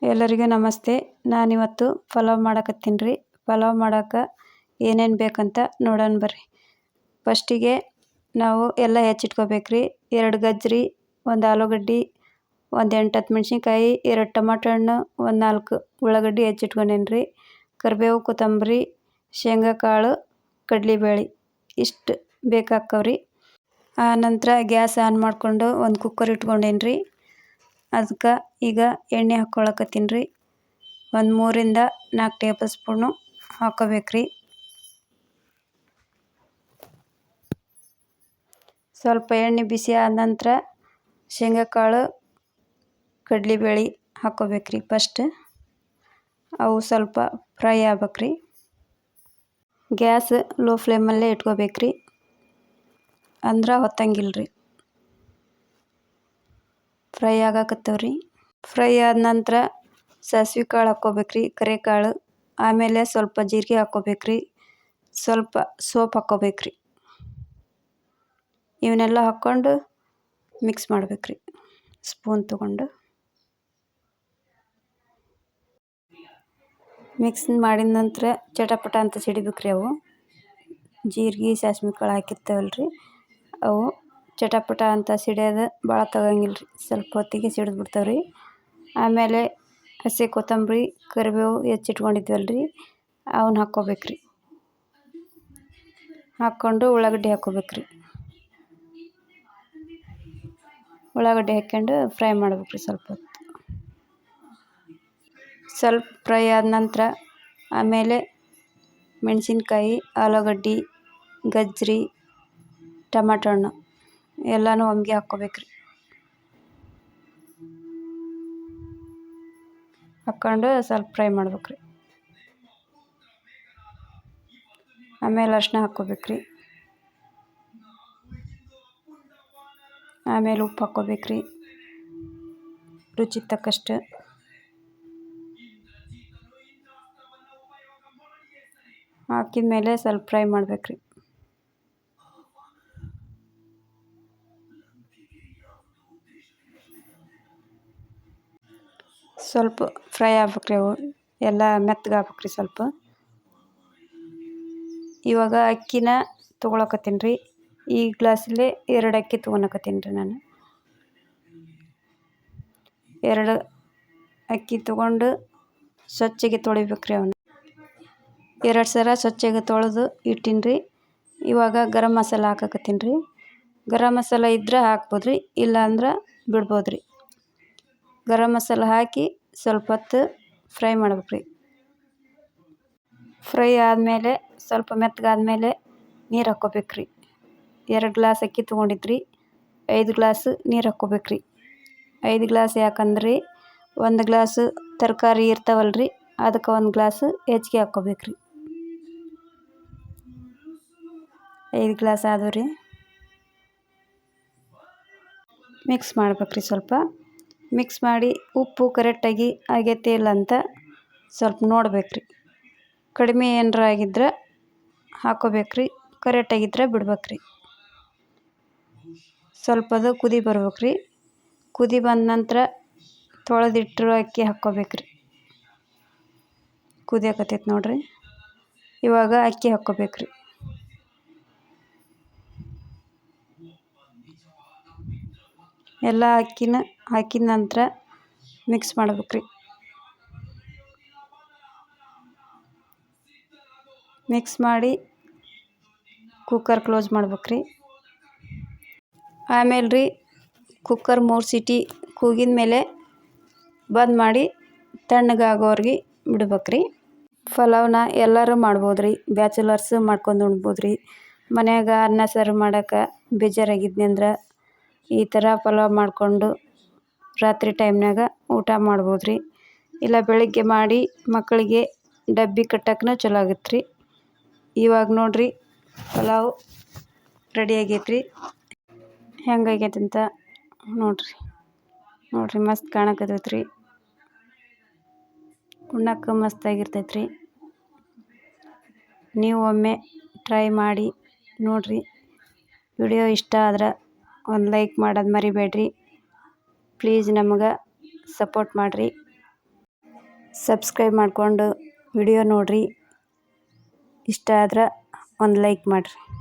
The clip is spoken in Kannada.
ಎಲ್ಲರಿಗೂ ನಮಸ್ತೆ. ನಾನಿವತ್ತು ಪಲಾವ್ ಮಾಡಕತ್ತೀನಿ ರೀ. ಪಲಾವ್ ಮಾಡೋಕೆ ಏನೇನು ಬೇಕಂತ ನೋಡೋಣ ಬರ್ರಿ. ಫಸ್ಟಿಗೆ ನಾವು ಎಲ್ಲ ಹೆಚ್ಚಿಟ್ಕೋಬೇಕ್ರಿ. 2 ಗಜ್ರಿ, 1 ಆಲೂಗಡ್ಡೆ, ಒಂದು 8-10 ಮೆಣಸಿನ್ಕಾಯಿ, 2 ಟೊಮಾಟೊ ಹಣ್ಣು, 1 4 ಉಳ್ಳಾಗಡ್ಡಿ ಹೆಚ್ಚಿಟ್ಕೊಂಡೇನಿ ರೀ. ಕರಿಬೇವು, ಕೊತ್ತಂಬರಿ, ಶೇಂಗಾ ಕಾಳು, ಕಡಲೆಬೇಳೆ ಇಷ್ಟು ಬೇಕಾಕ್ಕವ್ರಿ. ಆ ನಂತರ ಗ್ಯಾಸ್ ಆನ್ ಮಾಡಿಕೊಂಡು ಒಂದು ಕುಕ್ಕರ್ ಇಟ್ಕೊಂಡೇನಿ ರೀ. ಅದಕ್ಕೆ ಈಗ ಎಣ್ಣೆ ಹಾಕ್ಕೊಳಕತ್ತೀನಿ ರೀ. ಒಂದು 3-4 ಟೇಬಲ್ ಸ್ಪೂನು ಹಾಕೋಬೇಕ್ರಿ. ಸ್ವಲ್ಪ ಎಣ್ಣೆ ಬಿಸಿ ಆದ ನಂತರ ಶೇಂಗಾ ಕಾಳು, ಕಡಲೆಬೇಳೆ ಹಾಕೋಬೇಕ್ರಿ. ಫಸ್ಟ್ ಅವು ಸ್ವಲ್ಪ ಫ್ರೈ ಆಗ್ಬೇಕ್ರಿ. ಗ್ಯಾಸ್ ಲೋ ಫ್ಲೇಮಲ್ಲೇ ಇಟ್ಕೋಬೇಕ್ರಿ, ಅಂದ್ರೆ ಹೊತ್ತಂಗಿಲ್ರಿ. ಫ್ರೈ ಆಗಾಕತ್ತವ್ರಿ. ಫ್ರೈ ಆದ ನಂತರ ಸಾಸ್ವೆ ಕಾಳು ಹಾಕ್ಕೋಬೇಕ್ರಿ, ಕರಿಕಾಳು. ಆಮೇಲೆ ಸ್ವಲ್ಪ ಜೀರಿಗೆ ಹಾಕ್ಕೋಬೇಕ್ರಿ, ಸ್ವಲ್ಪ ಸೋಪ್ ಹಾಕ್ಕೋಬೇಕ್ರಿ. ಇವನ್ನೆಲ್ಲ ಹಾಕ್ಕೊಂಡು ಮಿಕ್ಸ್ ಮಾಡ್ಬೇಕ್ರಿ ಸ್ಪೂನ್ ತಗೊಂಡು. ಮಿಕ್ಸ್ ಮಾಡಿದ ನಂತರ ಚಟಪಟ ಅಂತ ಸಿಡಿಬೇಕ್ರಿ. ಅವು ಜೀರಿಗೆ ಸಾಸ್ವೆ ಕಾಳು ಹಾಕಿರ್ತಾವಲ್ರಿ, ಅವು ಚಟಪಟ ಅಂತ ಸಿಡಿಯೋದು ಭಾಳ ತಗೊಂಗಿಲ್ರಿ. ಸ್ವಲ್ಪ ಹೊತ್ತಿಗೆ ಸಿಡಿದು ಬಿಡ್ತಾವ್ರಿ. ಆಮೇಲೆ ಹಸಿ ಕೊತ್ತಂಬರಿ, ಕರಿಬೇವು ಹೆಚ್ಚಿಟ್ಕೊಂಡಿದ್ವಲ್ರಿ, ಅವನ್ನ ಹಾಕ್ಕೋಬೇಕ್ರಿ. ಹಾಕ್ಕೊಂಡು ಉಳ್ಳಾಗಡ್ಡಿ ಹಾಕ್ಕೋಬೇಕ್ರಿ. ಉಳ್ಳಾಗಡ್ಡಿ ಹಾಕ್ಕೊಂಡು ಫ್ರೈ ಮಾಡ್ಬೇಕ್ರಿ ಸ್ವಲ್ಪ ಹೊತ್ತು. ಸ್ವಲ್ಪ ಫ್ರೈ ಆದ ನಂತರ ಆಮೇಲೆ ಮೆಣಸಿನ್ಕಾಯಿ, ಆಲೂಗಡ್ಡೆ, ಗಜ್ರಿ, ಟಮಾಟೊ ಹಣ್ಣು ಎಲ್ಲನೂ ಒಮ್ಗೆ ಹಾಕ್ಕೋಬೇಕ್ರಿ. ಹಾಕ್ಕೊಂಡು ಸ್ವಲ್ಪ ಫ್ರೈ ಮಾಡ್ಬೇಕ್ರಿ. ಆಮೇಲೆ ಅರಿಶಿನ ಹಾಕ್ಕೋಬೇಕ್ರಿ. ಆಮೇಲೆ ಉಪ್ಪು ಹಾಕ್ಕೋಬೇಕ್ರಿ, ರುಚಿಗೆ ತಕ್ಕಷ್ಟು. ಹಾಕಿದ ಮೇಲೆ ಸ್ವಲ್ಪ ಫ್ರೈ ಮಾಡ್ಬೇಕ್ರಿ. ಸ್ವಲ್ಪ ಫ್ರೈ ಆಗ್ಬೇಕ್ರಿ. ಅವು ಎಲ್ಲ ಮೆತ್ತಗೆ ಆಗ್ಬೇಕ್ರಿ ಸ್ವಲ್ಪ. ಇವಾಗ ಅಕ್ಕಿನ ತೊಗೊಳಕತ್ತೀನಿ ರೀ. ಈ ಗ್ಲಾಸಲ್ಲಿ 2 ಅಕ್ಕಿ ತೊಗೊಳಕತ್ತೀನಿ ರೀ ನಾನು. 2 ಅಕ್ಕಿ ತೊಗೊಂಡು ಸ್ವಚ್ಛಗೆ ತೊಳಿಬೇಕ್ರಿ. ಅವನ್ನ 2 ಸಲ ಸ್ವಚ್ಛಗೆ ತೊಳೆದು ಇಟ್ಟೀನಿ ರೀ. ಇವಾಗ ಗರಂ ಮಸಾಲ ಹಾಕಕತ್ತೀನಿ ರೀ. ಗರಂ ಮಸಾಲ ಇದ್ರೆ ಹಾಕ್ಬೋದ್ರಿ, ಇಲ್ಲ ಅಂದ್ರೆ ಬಿಡ್ಬೋದ್ರಿ. ಗರಂ ಮಸಾಲ ಹಾಕಿ ಸ್ವಲ್ಪ ಹೊತ್ತು ಫ್ರೈ ಮಾಡ್ಬೇಕ್ರಿ. ಫ್ರೈ ಆದಮೇಲೆ ಸ್ವಲ್ಪ ಮೆತ್ತಗಾದ್ಮೇಲೆ ನೀರು ಹಾಕ್ಕೋಬೇಕ್ರಿ. 2 ಗ್ಲಾಸ್ ಅಕ್ಕಿ ತೊಗೊಂಡಿದ್ರಿ, 5 ಗ್ಲಾಸ್ ನೀರು ಹಾಕ್ಕೋಬೇಕ್ರಿ. 5 ಗ್ಲಾಸ್ ಯಾಕಂದ್ರಿ 1 ಗ್ಲಾಸು ತರಕಾರಿ ಇರ್ತಾವಲ್ರಿ, ಅದಕ್ಕೆ 1 ಗ್ಲಾಸ್ ಹೆಚ್ಚಿಗೆ ಹಾಕ್ಕೋಬೇಕ್ರಿ. 5 ಗ್ಲಾಸ್ ಆದವು ರೀ. ಮಿಕ್ಸ್ ಮಾಡ್ಬೇಕ್ರಿ. ಸ್ವಲ್ಪ ಮಿಕ್ಸ್ ಮಾಡಿ ಉಪ್ಪು ಕರೆಕ್ಟಾಗಿ ಆಗೈತೆ ಇಲ್ಲ ಅಂತ ಸ್ವಲ್ಪ ನೋಡ್ಬೇಕ್ರಿ. ಕಡಿಮೆ ಏನಾರ ಆಗಿದ್ರೆ ಹಾಕ್ಕೋಬೇಕ್ರಿ, ಕರೆಕ್ಟಾಗಿದ್ರೆ ಬಿಡ್ಬೇಕ್ರಿ. ಸ್ವಲ್ಪ ಅದು ಕುದಿ ಬರ್ಬೇಕ್ರಿ. ಕುದಿ ಬಂದ ನಂತರ ತೊಳೆದಿಟ್ಟಿರೋ ಅಕ್ಕಿ ಹಾಕ್ಕೋಬೇಕ್ರಿ. ಕುದಿಯಾಕತ್ತೈತೆ ನೋಡ್ರಿ. ಇವಾಗ ಅಕ್ಕಿ ಹಾಕ್ಕೋಬೇಕ್ರಿ. ಎಲ್ಲ ಅಕ್ಕಿನ ಹಾಕಿದ ನಂತರ ಮಿಕ್ಸ್ ಮಾಡ್ಬೇಕ್ರಿ. ಮಿಕ್ಸ್ ಮಾಡಿ ಕುಕ್ಕರ್ ಕ್ಲೋಸ್ ಮಾಡ್ಬೇಕ್ರಿ. ಆಮೇಲೆ ರೀ ಕುಕ್ಕರ್ 3 ಸೀಟಿ ಕೂಗಿದ ಮೇಲೆ ಬಂದ್ ಮಾಡಿ ತಣ್ಣಗಾಗೋರ್ಗೆ ಬಿಡ್ಬೇಕ್ರಿ. ಪಲಾವ್ನ ಎಲ್ಲರೂ ಮಾಡ್ಬೋದ್ರಿ. ಬ್ಯಾಚುಲರ್ಸ್ ಮಾಡ್ಕೊಂಡು ಉಣ್ಬೋದ್ರಿ. ಮನ್ಯಾಗ ಅನ್ನ ಸಾರು ಮಾಡೋಕೆ ಬೇಜಾರಾಗಿದ್ನಿ ಅಂದ್ರೆ ಈ ಥರ ಪಲಾವ್ ಮಾಡಿಕೊಂಡು ರಾತ್ರಿ ಟೈಮ್ನಾಗ ಊಟ ಮಾಡ್ಬೋದ್ರಿ. ಇಲ್ಲ ಬೆಳಿಗ್ಗೆ ಮಾಡಿ ಮಕ್ಕಳಿಗೆ ಡಬ್ಬಿ ಕಟ್ಟೋಕ್ಕೂ ಚಲೋ ಆಗತ್ತೆ ರೀ. ಇವಾಗ ನೋಡ್ರಿ ಪಲಾವ್ ರೆಡಿ ಆಗೈತ್ರಿ. ಹೆಂಗಾಗೈತೆ ಅಂತ ನೋಡ್ರಿ ಮಸ್ತ್ ಕಾಣಕತ್ತೈತ್ರಿ. ಉಣ್ಣಕ್ಕೆ ಮಸ್ತಾಗಿರ್ತೈತ್ರಿ. ನೀವು ಒಮ್ಮೆ ಟ್ರೈ ಮಾಡಿ ನೋಡ್ರಿ. ವಿಡಿಯೋ ಇಷ್ಟ ಆದ್ರೆ ಒಂದು ಲೈಕ್ ಮಾಡೋದು ಮರಿಬೇಡ್ರಿ. ಪ್ಲೀಸ್ ನಮಗೆ ಸಪೋರ್ಟ್ ಮಾಡಿರಿ. ಸಬ್ಸ್ಕ್ರೈಬ್ ಮಾಡಿಕೊಂಡು ವಿಡಿಯೋ ನೋಡಿರಿ. ಇಷ್ಟ ಆದ್ರೆ ಒಂದು ಲೈಕ್ ಮಾಡಿರಿ.